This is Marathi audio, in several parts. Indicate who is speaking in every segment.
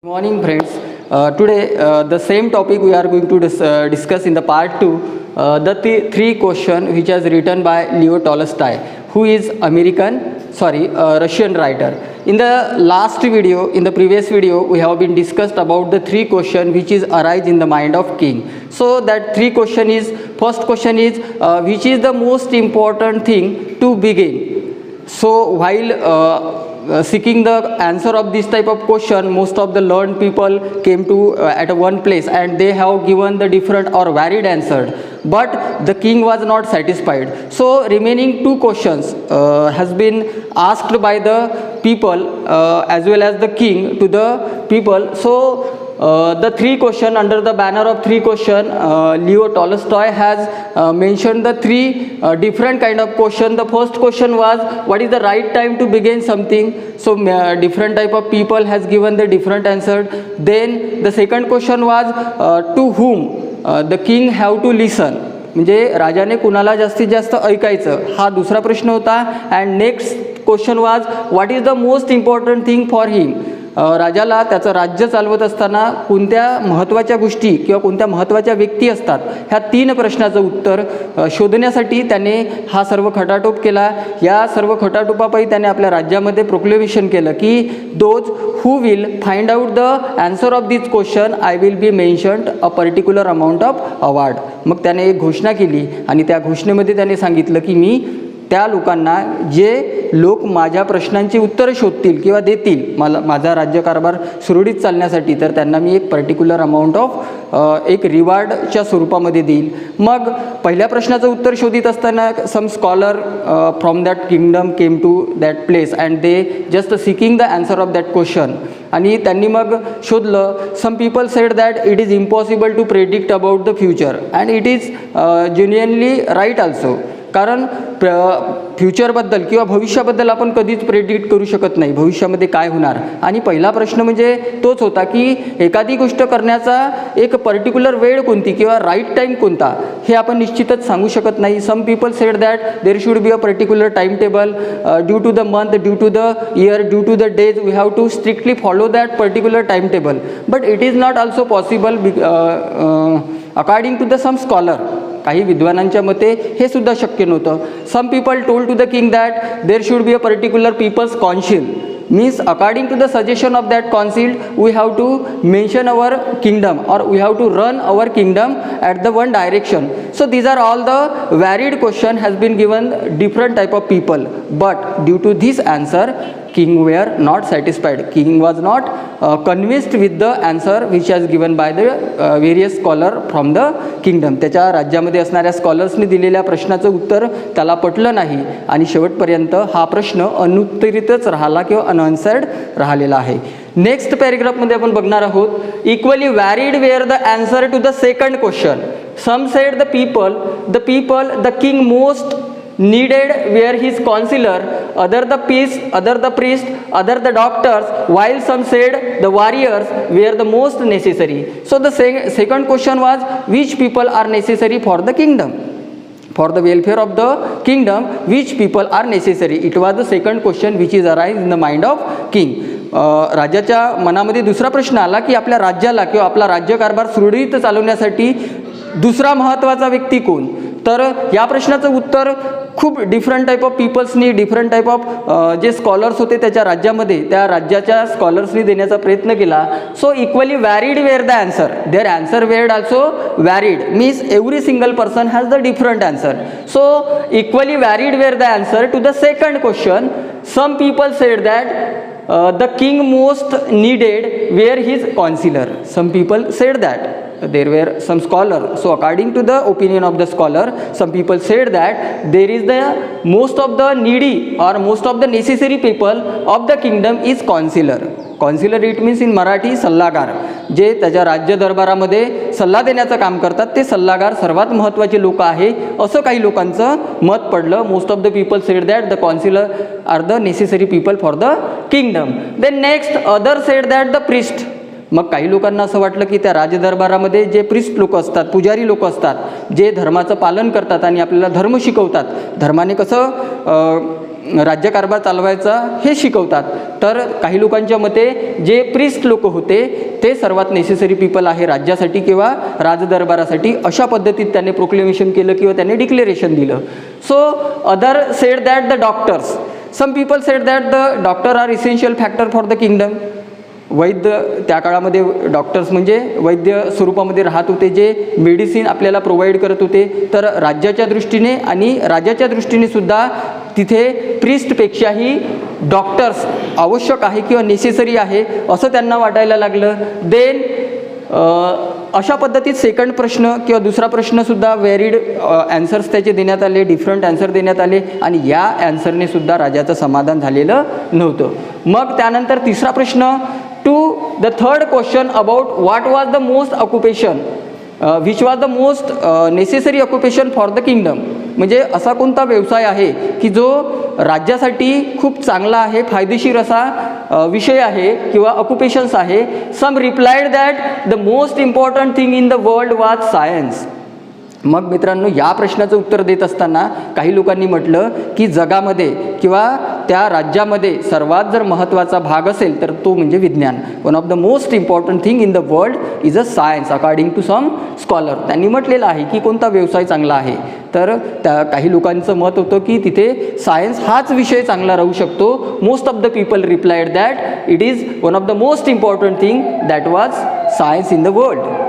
Speaker 1: Morning friends. Today the same topic we are going to discuss in the part 2, three question which is written by Leo Tolstoy, who is Russian writer. In the last video, in the previous video, we have been discussed about the three question which is arise in the mind of king. So that three question is, first question is which is the most important thing to begin. So while seeking the answer of this type of question, most of the learned people came to at one place and they have given the different or varied answer, but the king was not satisfied. So remaining two questions has been asked by the people as well as the king to the people. So the three question, under the banner of three question, Leo Tolstoy has mentioned the three different kind of question. The first question was, what is the right time to begin something? So different type of people has given the different answer. Then the second question was to whom the king have to listen, म्हणजे राजाने कुणाला जास्तीत जास्त ऐकायचं, हा दुसरा प्रश्न होता. And next question was, what is the most important thing for him, राजाला त्याचं राज्य चालवत असताना कोणत्या महत्त्वाच्या गोष्टी किंवा कोणत्या महत्त्वाच्या व्यक्ती असतात, ह्या तीन प्रश्नाचं उत्तर शोधण्यासाठी त्याने हा सर्व खटाटोप केला. या सर्व खटाटोपापायी त्याने आपल्या राज्यामध्ये प्रोक्लेमेशन केलं की those who will find out the answer of this question I will be mentioned a particular amount of award. मग त्याने एक घोषणा केली आणि त्या घोषणेमध्ये त्याने सांगितलं की मी त्या लोकांना, जे लोक माझ्या प्रश्नांची उत्तरं शोधतील किंवा देतील माझा राज्यकारभार सुरळीत चालण्यासाठी, तर त्यांना मी एक पर्टिक्युलर अमाऊंट ऑफ एक रिवॉर्डच्या स्वरूपामध्ये देईल. मग पहिल्या प्रश्नाचं उत्तर शोधित असताना some scholar from that kingdom came to that place and they just seeking the answer of that question. आणि त्यांनी मग शोधलं. Some people said that it is impossible to predict about the future and it is genuinely right also. कारण फ्युचरबद्दल किंवा भविष्याबद्दल आपण कधीच प्रेडिक्ट करू शकत नाही, भविष्यामध्ये काय होणार. आणि पहिला प्रश्न म्हणजे तोच होता की एखादी गोष्ट करण्याचा एक पर्टिक्युलर वेळ कोणती किंवा राईट टाईम कोणता, हे आपण निश्चितच सांगू शकत नाही. Some people said that there should be a particular time table due to the month, due to the year, due to the days, we have to strictly follow that particular time table. But it is not also possible according to the some scholar. काही विद्वानांच्या मते हे सुद्धा शक्य नव्हतं. Some people told to the king that there should be a particular people's council, means according to the suggestion of that council we have to mention our kingdom or we have to run our kingdom at the one direction. So these are all the varied question has been given different type of people, but due to this answer king were not satisfied. King was not convinced with the answer which has given by the various scholar from the kingdom. त्याच्या राज्यामध्ये असणाऱ्या स्कॉलर्सने दिलेल्या प्रश्नाचं उत्तर त्याला पटलं नाही आणि शेवटपर्यंत हा प्रश्न अनुत्तरितच राहिला किंवा अनआन्सर्ड राहिलेला आहे. नेक्स्ट पॅरेग्राफमध्ये आपण बघणार आहोत, equally varied were the answer to the second question. Some said the people the king most needed were his counselor, other the priest, other the doctors, while some said the warriors were the most necessary. So the second question was, which people are necessary for the kingdom, for the welfare of the kingdom, which people are necessary. It was the second question which is arise in the mind of king. राजाच्या मनामध्ये दुसरा प्रश्न आला की आपल्या राज्याला किंवा आपला राज्यकारभार सुरळीत चालवण्यासाठी दुसरा महत्त्वाचा व्यक्ती कोण. तर या प्रश्नाचं उत्तर खूप डिफरंट टाईप ऑफ पीपल्सनी, डिफरंट टाईप ऑफ जे स्कॉलर्स होते त्याच्या राज्यामध्ये, त्या राज्याच्या स्कॉलर्सनी देण्याचा प्रयत्न केला. So equally varied were the answer, their answer were also varied, means every single person has the different answer. So equally varied were the answer to the second question. Some people said that the king most needed were his counselor. Some people said that there were some scholar. So according to the opinion of the scholar, some people said that there is the most of the needy or most of the necessary people of the kingdom is counselor. Counselor it means in Marathi सल्लागार, जे त्याच्या राज्य दरबारामध्ये सल्ला देण्याचं काम करतात, ते सल्लागार सर्वात महत्त्वाचे लोक आहे असं काही लोकांचं मत पडलं. Most of the people said that the councillor are the necessary people for the kingdom. Then next other said that the priest. मग काही लोकांना असं वाटलं की त्या राजदरबारामध्ये जे प्रिस्ट लोक असतात, पुजारी लोक असतात, जे धर्माचं पालन करतात आणि आपल्याला धर्म शिकवतात, धर्माने कसं राज्यकारभार चालवायचा हे शिकवतात. तर काही लोकांच्या मते जे प्रिस्ट लोक होते ते सर्वात नेसेसरी पीपल आहे राज्यासाठी किंवा राजदरबारासाठी, अशा पद्धतीत त्याने प्रोक्लेमेशन केलं किंवा त्याने डिक्लेरेशन दिलं. So other said that the doctors, some people said that the doctor are essential factor for the kingdom. वैद्य त्या काळामध्ये डॉक्टर्स म्हणजे वैद्य स्वरूपामध्ये राहत होते, जे मेडिसिन आपल्याला प्रोव्हाइड करत होते. तर राज्याच्या दृष्टीने आणि राजाच्या दृष्टीने सुद्धा तिथे प्रिस्टपेक्षाही डॉक्टर्स आवश्यक आहे किंवा नेसेसरी आहे असं त्यांना वाटायला लागलं. देन अशा पद्धतीत सेकंड प्रश्न किंवा दुसरा प्रश्नसुद्धा व्हेरिड ॲन्सर्स त्याचे देण्यात आले, डिफरंट ॲन्सर देण्यात आले आणि या ॲन्सरने सुद्धा राजाचं समाधान झालेलं नव्हतं. मग त्यानंतर तिसरा प्रश्न, to the third question about what was the most occupation which was the most necessary occupation for the kingdom. म्हणजे असा कोणता व्यवसाय आहे की जो राज्यासाठी खूप चांगला आहे, फायदेशीर असा विषय आहे किंवा ऑक्युपेशन्स आहे. Some replied that the most important thing in the world was science. मग मित्रांनो, या प्रश्नाचं उत्तर देत असताना काही लोकांनी म्हटलं की जगामध्ये किंवा त्या राज्यामध्ये सर्वात जर महत्त्वाचा भाग असेल तर तो म्हणजे विज्ञान. One of the most important thing in the world is a science according to some scholar. त्यांनी म्हटलेलं आहे की कोणता व्यवसाय चांगला आहे. तर त्या काही लोकांचं मत होतं की तिथे सायन्स हाच विषय चांगला राहू शकतो. Most of the people replied that it is one of the most important thing that was science in the world.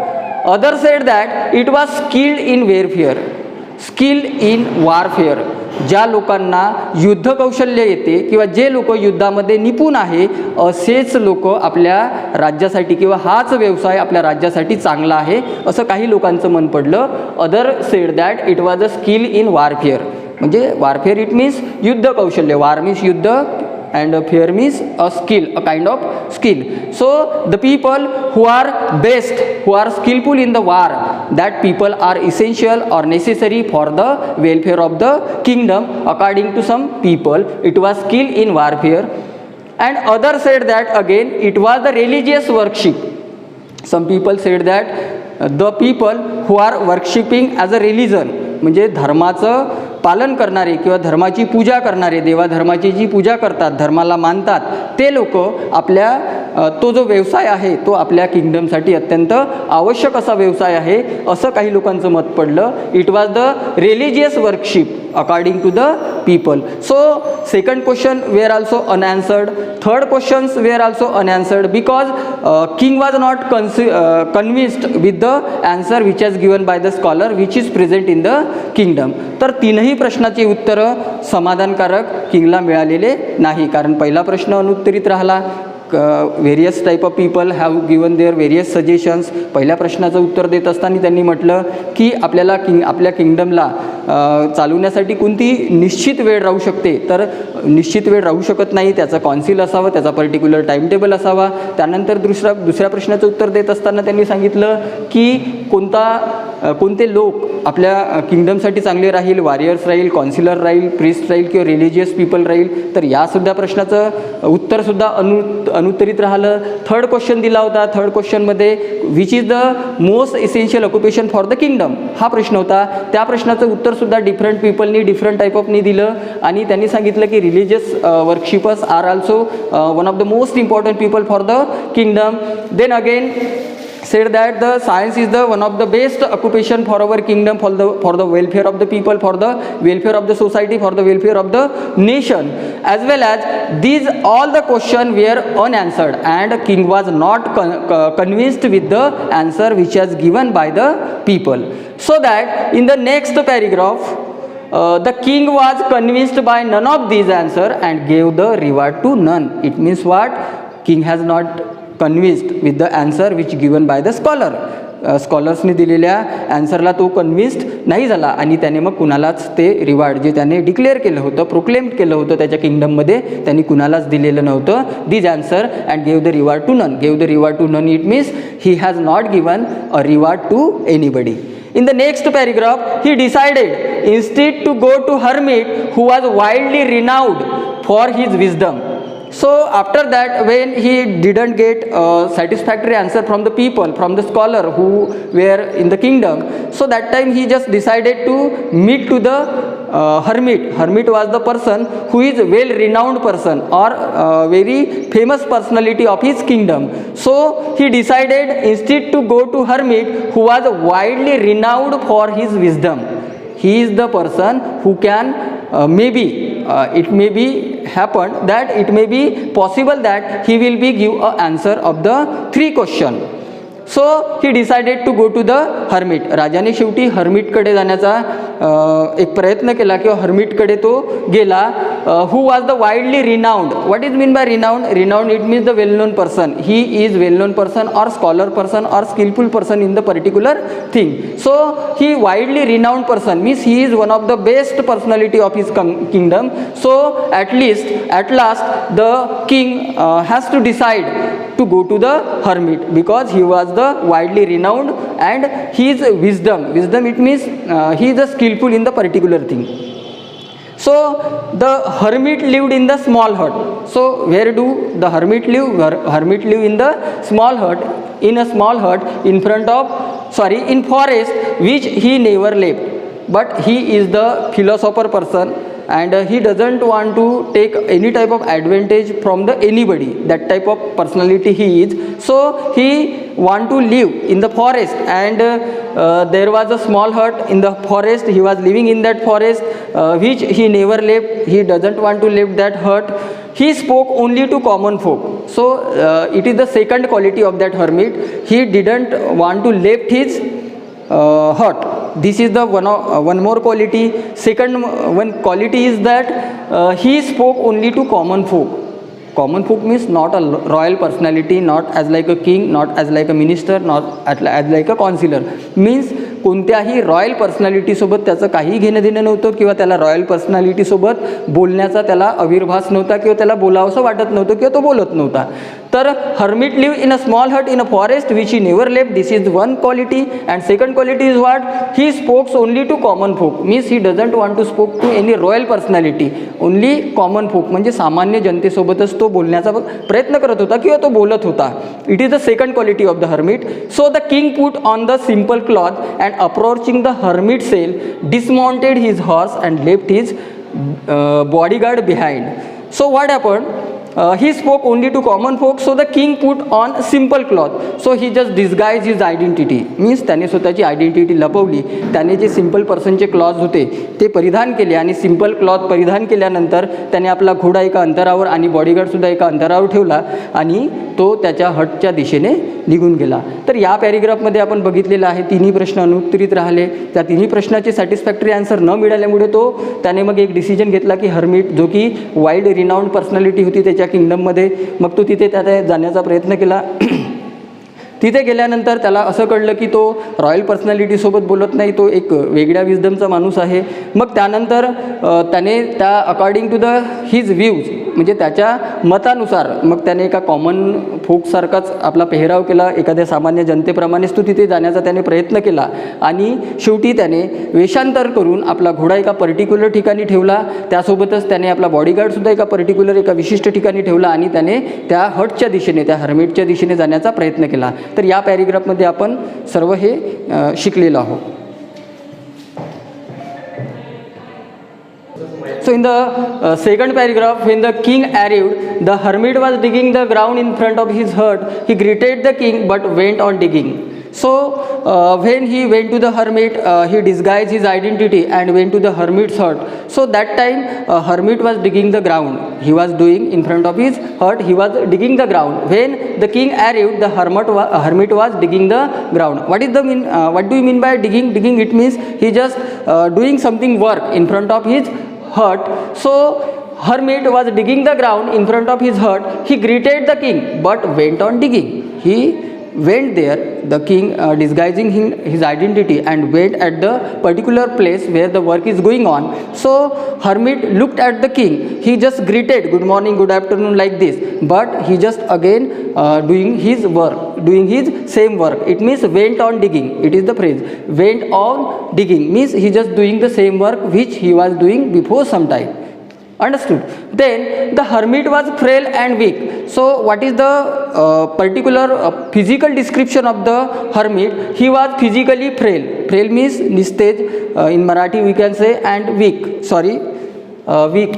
Speaker 1: Others said that it was skilled in warfare, skill in warfare. ज्या लोकांना युद्ध कौशल्य येते किंवा जे लोक युद्धामध्ये निपुण आहे असेच लोक आपल्या राज्यासाठी किंवा हाच व्यवसाय आपल्या राज्यासाठी चांगला आहे असं काही लोकांचं मन पडलं. Other said that it was a skill in warfare. म्हणजे वारफेअर इट मीन्स युद्ध कौशल्य, वार मीन्स युद्ध and fear means a skill, a kind of skill. So the people who are best, who are skillful in the war, that people are essential or necessary for the welfare of the kingdom. According to some people it was skill in warfare, and others said that again it was the religious worship. Some people said that the people who are worshipping as a religion, म्हणजे धर्माचं पालन करणारे किंवा धर्माची पूजा करणारे, देवाधर्माची जी पूजा करतात, धर्माला मानतात, ते लोक आपल्या तो जो व्यवसाय आहे तो आपल्या किंगडमसाठी अत्यंत आवश्यक असा व्यवसाय आहे असं काही लोकांचं मत पडलं. It was the religious worship according to the people. So second question were also unanswered, third questions were also unanswered because king was not convinced with the answer which has given by the scholar which is present in the kingdom. तर तीनही प्रश्नाची उत्तरं समाधानकारक किंगला मिळालेले नाही, कारण पहिला प्रश्न अनुत्तरित राहिला. Various type of people have given their various suggestions. पहिल्या प्रश्नाचं उत्तर देत असताना त्यांनी म्हटलं की आपल्याला आपल्या किंगडमला चालवण्यासाठी कोणती निश्चित वेळ राहू शकते, तर निश्चित वेळ राहू शकत नाही, त्याचं कॉन्सिल असावं, त्याचा पर्टिक्युलर टाईम टेबल असावा. त्यानंतर दुसऱ्या प्रश्नाचं उत्तर देत असताना त्यांनी सांगितलं की कोणते लोक आपल्या किंगडमसाठी चांगले राहील, वॉरियर्स राहील, कॉन्सिलर राहील, प्रिस्ट राहील किंवा रिलिजियस पीपल राहील. तर यासुद्धा प्रश्नाचं उत्तरसुद्धा अनुत्तरित राहिलं. थर्ड क्वेश्चन दिला होता. थर्ड क्वेश्चनमध्ये which is the most essential occupation for the kingdom हा प्रश्न होता. त्या प्रश्नाचं उत्तरसुद्धा डिफरंट पीपलनी डिफरंट टाईप ऑफनी दिलं आणि त्यांनी सांगितलं की religious worshippers are also one of the most important people for the kingdom. Then again said that the science is the one of the best occupation for our kingdom, for the welfare of the people, for the welfare of the society, for the welfare of the nation, as well as these all the question were unanswered and king was not convinced with the answer which was given by the people. So that in the next paragraph the king was convinced by none of these answer and gave the reward to none. It means what? King has not convinced with the answer which given by the scholar. स्कॉलर्सने दिलेल्या ॲन्सरला तो कन्व्हिन्स्ड नाही झाला आणि त्याने मग कुणालाच ते रिवॉर्ड जे त्याने डिक्लेअर केलं होतं, प्रोक्लेम केलं होतं त्याच्या किंगडममध्ये, त्यांनी कुणालाच दिलेलं नव्हतं. This answer and gave the reward to none. Gave the reward to none it means he has not given a reward to anybody. In the next paragraph, he decided instead to go to hermit who was widely renowned for his wisdom. So after that, when he didn't get a satisfactory answer from the people, from the scholar who were in the kingdom, so that time he just decided to meet to the hermit. Hermit was the person who is a well renowned person or very famous personality of his kingdom. So he decided instead to go to hermit who was widely renowned for his wisdom. He is the person who can maybe it may be happened that it may be possible that he will be give a answer of the 3 question. So he decided to go to the hermit. राजाने शेवटी हर्मिटकडे जाण्याचा एक प्रयत्न केला किंवा हर्मिटकडे तो गेला. Who was the widely renowned? What is mean by renowned? Renowned, it means the well known person. He is well known person or scholar person or skillful person in the particular thing. So he widely renowned person means he is one of the best personality of his kingdom. So at last the king has to decide to go to the hermit because he was the widely renowned and his wisdom it means he is a skillful in the particular thing. So the hermit lived in the small hut. So where do the hermit live? Hermit live in the small hut, in a small hut in forest which he never left. But he is the philosopher person and he doesn't want to take any type of advantage from the anybody. That type of personality he is. So he want to live in the forest and there was a small hut in the forest. He was living in that forest which he never left. He doesn't want to leave that hut. He spoke only to common folk. So it is the second quality of that hermit. He didn't want to leave his hut. This is the one more quality. Second one quality is that he spoke only to common folk. Common folk means not a royal personality, not as like a king, not as like a minister, not as like a counselor. Means कोणत्याही रॉयल पर्सनॅलिटीसोबत त्याचं काही घेणं देणं नव्हतं किंवा त्याला रॉयल पर्सनॅलिटीसोबत बोलण्याचा त्याला अविर्भास नव्हता किंवा त्याला बोलावंसं वाटत नव्हतं किंवा तो बोलत नव्हता. तर hermit live in a small hut in a forest which he never left. This is one quality. And second quality is what? He spoke only to common folk. Means he doesn't want to speak to any royal personality. Only common folk म्हणजे सामान्य जनतेसोबतच तो बोलण्याचा प्रयत्न करत होता किंवा तो बोलत होता. It is the second quality of the hermit. So the king put on the simple cloth and approaching the hermit cell dismounted his horse and left his bodyguard behind. So what happened? He spoke only to common folk. So the king put on simple cloth. So he just disguised his identity. Means त्याने स्वतःची आयडेंटिटी लपवली. त्याने जे सिंपल पर्सनचे क्लॉथ होते ते परिधान केले आणि सिंपल क्लॉथ परिधान केल्यानंतर त्याने आपला घोडा एका अंतरावर आणि बॉडीगार्डसुद्धा एका अंतरावर ठेवला आणि तो त्याच्या हटच्या दिशेने निघून गेला. तर या पॅरेग्राफमध्ये आपण बघितलेलं आहे तिन्ही प्रश्न अनुत्तरित राहिले. त्या तिन्ही प्रश्नाचे सॅटिस्फॅक्टरी आन्सर न मिळाल्यामुळे त्याने मग एक डिसिजन घेतला की हर्मिट जो की वाईल्ड रिनाऊंड पर्सनॅलिटी होती त्याच्या किंगडममध्ये, मग तो तिथे त्या जाण्याचा प्रयत्न केला. तिथे गेल्यानंतर त्याला असं कळलं की तो रॉयल पर्सनॅलिटीसोबत बोलत नाही, तो एक वेगळ्या विजडमचा माणूस आहे. मग त्यानंतर त्याने त्या according to the his views म्हणजे त्याच्या मतानुसार मग त्याने एका कॉमन फोकसारखाच आपला पेहराव केला. एखाद्या सामान्य जनतेप्रमाणेच तो तिथे जाण्याचा त्याने प्रयत्न केला आणि शेवटी त्याने वेषांतर करून आपला घोडा एका पर्टिक्युलर ठिकाणी ठेवला. त्यासोबतच त्याने आपला बॉडीगार्डसुद्धा एका विशिष्ट ठिकाणी ठेवला आणि त्याने त्या हटच्या दिशेने त्या हर्मिटच्या दिशेने जाण्याचा प्रयत्न केला. तर या पॅरेग्राफमध्ये आपण सर्व हे शिकलेलो आहोत. So in the second paragraph, when the king arrived, the hermit was digging the ground in front of his hut. He greeted the king but went on digging. So when he went to the hermit, he disguised his identity and went to the hermit's hut. So that time hermit was digging the ground. He was doing in front of his hut, he was digging the ground. When the king arrived, the hermit was digging the ground. What do you mean by digging? Digging, it means he just doing something work in front of his hut. So hermit was digging the ground in front of his hut. He greeted the king but went on digging. He went there, the king disguising his identity and went at the particular place where the work is going on. So hermit looked at the king. He just greeted good morning, good afternoon like this, but he just again doing his work, doing his same work. It means went on digging. It is the phrase went on digging means he just doing the same work which he was doing before some time. Understood. Then the hermit was frail and weak. So what is the particular physical description of the hermit? He was physically frail. Frail means nistej in Marathi we can say, and weak. Sorry, weak.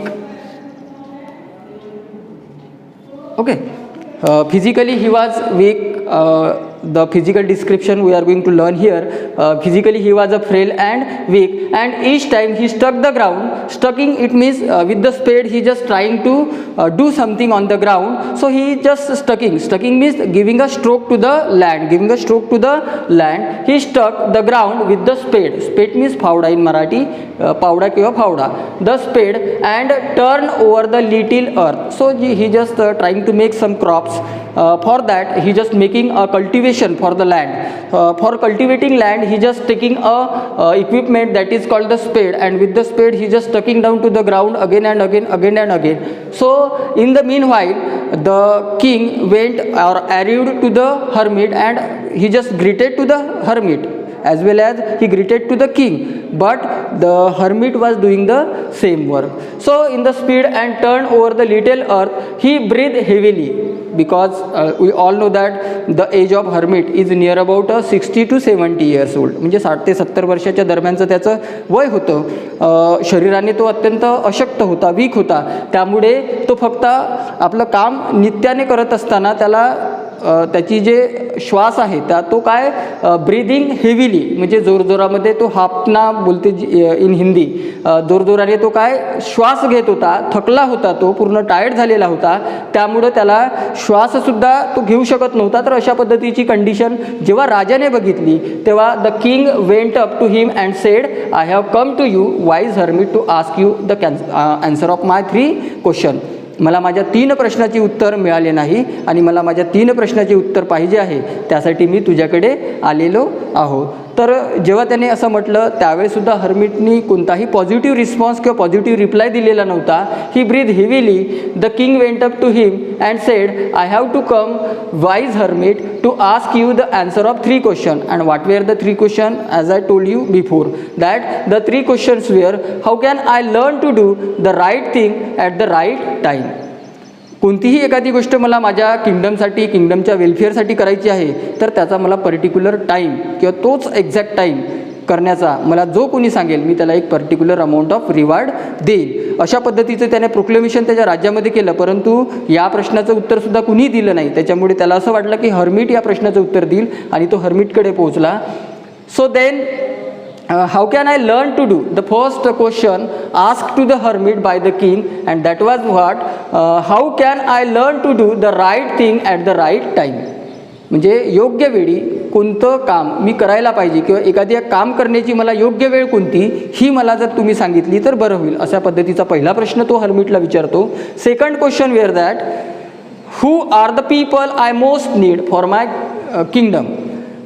Speaker 1: Okay. Physically he was weak. The physical description we are going to learn here. Physically he was a frail and weak, and each time he struck the ground. Stucking, it means with the spade he just trying to do something on the ground, so he just stucking. Stucking means giving a stroke to the land, giving a stroke to the land. He struck the ground with the spade. Spade means फावडा in Marathi, पावडा किंवा फावडा, the spade, and turn over the little earth. So he just trying to make some crops. For that he just making a cultivation for the land. For cultivating land he just taking a equipment that is called the spade, and with the spade he just tucking down to the ground again and again, again and again. So in the meanwhile the king went or arrived to the hermit, and he just greeted to the hermit as well as he greeted to the king, but the hermit was doing the same work. So in the speed and turn over the little earth, he breathed heavily, because we all know that the age of hermit is near about 60 to 70 years old. म्हणजे 60 ते 70 वर्षाच्या दरम्यानचं त्याचं वय होतं. शरीराने तो अत्यंत अशक्त होता, वीक होता. त्यामुळे तो फक्त आपलं काम नित्याने करत असताना त्याला त्याची जे श्वास आहे त्या तो काय ब्रीदिंग हेविली, म्हणजे जोरजोरामध्ये तो हापना बोलते इन हिंदी, जोरजोराने तो काय श्वास घेत होता, थकला होता, तो पूर्ण टायर्ड झालेला होता. त्यामुळं त्याला श्वाससुद्धा तो घेऊ शकत नव्हता. तर अशा पद्धतीची कंडिशन जेव्हा राजाने बघितली तेव्हा the king went up to him and said, I have come to you wise hermit to ask you the answer of my 3 question. मला माझ्या 3 प्रश्नाची उत्तर मिळाले नाही आणि मला माझ्या 3 प्रश्नाची उत्तर पाहिजे आहे, त्यासाठी मी तुझ्याकडे आलेलो आहो. तर जेव्हा त्याने असं म्हटलं त्यावेळीसुद्धा हर्मिटनी कोणताही पॉझिटिव्ह रिस्पॉन्स किंवा पॉझिटिव्ह रिप्लाय दिलेला नव्हता. He breath heavily. The king went up to him and said, I have to come wise hermit to ask you the answer of 3 question. And what were the 3 question? As I told you before that the 3 questions were, how can I learn to do the right thing at the right time. कोणतीही एखादी गोष्ट मला माझ्या किंगडमसाठी, किंगडमच्या वेलफेअरसाठी करायची आहे, तर त्याचा मला पर्टिक्युलर टाईम किंवा तोच एक्झॅक्ट टाईम करण्याचा मला जो कोणी सांगेल मी त्याला एक पर्टिक्युलर अमाऊंट ऑफ रिवॉर्ड देईल. अशा पद्धतीचं त्याने प्रोक्लेमेशन त्याच्या राज्यामध्ये केलं, परंतु या प्रश्नाचं उत्तरसुद्धा कुणी दिलं नाही. त्याच्यामुळे त्याला असं वाटलं की हर्मिट या प्रश्नाचं उत्तर देईल आणि तो हर्मिटकडे पोहोचला. So then how can I learn to do? The first question asked to the hermit by the king, and that was what? How can I learn to do the right thing at the right time? म्हणजे योग्य वेळी कोणतं काम मी करायला पाहिजे किंवा एखादी काम करण्याची मला योग्य वेळ कोणती ही मला जर तुम्ही सांगितली तर बरं होईल. अशा पद्धतीचा पहिला प्रश्न तो हर्मिटला विचारतो. Second question were that, who are the people I most need for my kingdom.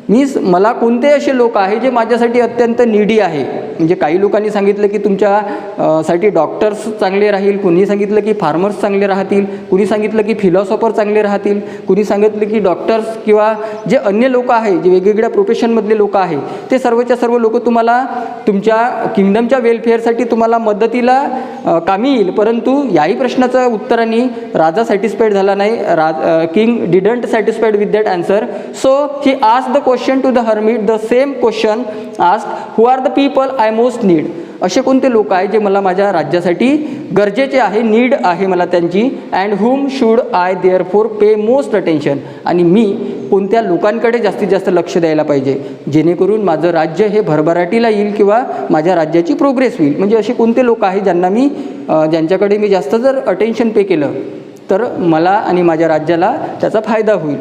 Speaker 1: Means मला कोणते असे लोक आहे जे माझ्यासाठी अत्यंत निडी आहे. म्हणजे काही लोकांनी सांगितलं की तुमच्या साठी डॉक्टर्स चांगले राहील, कुणी सांगितलं की फार्मर्स चांगले राहतील, कुणी सांगितलं की फिलॉसॉफर चांगले राहतील, कुणी सांगितलं की डॉक्टर्स किंवा जे अन्य लोक आहे जे वेगवेगळ्या प्रोफेशनमधले लोक आहे ते सर्वच्या सर्व लोक तुम्हाला तुमच्या किंगडमच्या वेलफेअरसाठी तुम्हाला मदतीला कामी येईल. परंतु याही प्रश्नाचं उत्तराने राजा सॅटिस्फाईड झाला नाही. King didn't satisfied with that answer. So he asked the question to the hermit, the same question asked, who are the people I most need. असे कोणते लोक आहे जे मला माझ्या राज्यासाठी गरजेचे आहे, नीड आहे मला त्यांची. And hmm should I therefore pay most attention. आणि मी कोणत्या लोकांकडे जास्तीत जास्त लक्ष द्यायला पाहिजे जेणेकरून माझं राज्य हे भरभराटीला येईल किंवा माझ्या राज्याची प्रोग्रेस होईल. म्हणजे असे कोणते लोक आहे ज्यांना मी ज्यांच्याकडे मी जास्त जर अटेन्शन पे केलं तर मला आणि माझ्या राज्याला त्याचा फायदा होईल.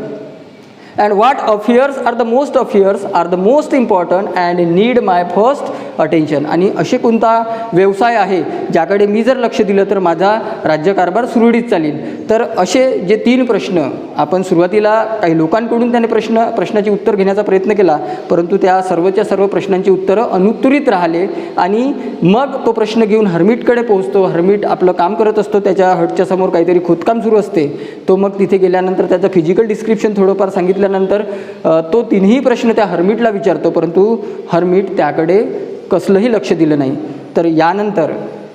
Speaker 1: And what affairs are the most important and need my first attention. आणि असे कोणता व्यवसाय आहे ज्याकडे मी जर लक्ष दिलं तर माझा राज्यकारभार सुरळीत चालेल. तर असे जे 3 प्रश्न आपण सुरुवातीला काही लोकांकडून त्याने प्रश्नाची उत्तर घेण्याचा प्रयत्न केला, परंतु त्या सर्वच्या सर्व प्रश्नांची उत्तरं अनुत्तरित राहिले. आणि मग तो प्रश्न घेऊन हर्मिटकडे पोहोचतो. हर्मिट आपलं काम करत असतो, त्याच्या हटच्या समोर काहीतरी खोदकाम सुरू असते. तो मग तिथे गेल्यानंतर त्याचं फिजिकल डिस्क्रिप्शन थोडंफार सांगितल्यानंतर तो 3ही प्रश्न त्या हर्मिटला विचारतो, परंतु हर्मिट त्याकडे कसलंही लक्ष दिलं नाही. तर यानंतर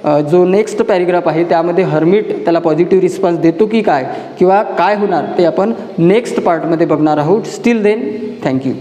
Speaker 1: जो नेक्स्ट पॅरेग्राफ आहे त्यामध्ये हर्मिट त्याला पॉझिटिव्ह रिस्पॉन्स देतो की काय किंवा काय होणार ते आपण नेक्स्ट पार्टमध्ये बघणार आहोत. Still then thank you.